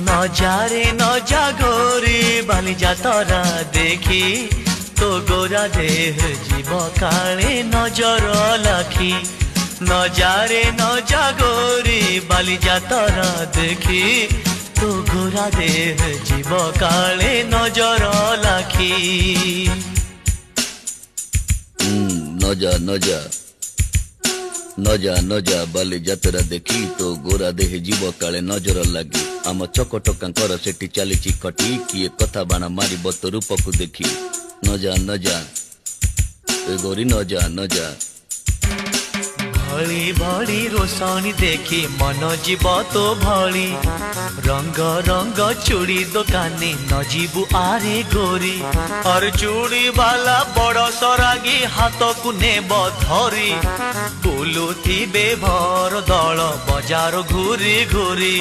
নজারে নজা গোরি বালিজা তরা দেখি তো গোরা দেহ জীব কালে নজর লাখি নজারে নজা গোরি বালিজা তরা দেখি তো গোরা দেহ জীব কালে নজর লাখি নজা নজা নজা নজা বালি যাত্ରା দেখি তো ଗୋରା ଦେହେ ଯିବ କାଳେ ନଜର ଲାଗି ଆମ ଚକଟକାଙ୍କର ସେଠି ଚାଲିଛି ଖଟି କିଏ କଥା ବାଣ ମାରିବ ତ ରୂପକୁ ଦେଖି ନଜା ନଜା ଏ ଗୋରି ନଜା ନଜା भली भली रोशनी देखी मन जीव तो भली रंग रंग चूड़ी दुकानी न जीवु आरे गोरी और चूड़ी वाला बड़ सरागी हाथ को नेब धरी बुलुथिबे भर दल बजार घूरी घूरी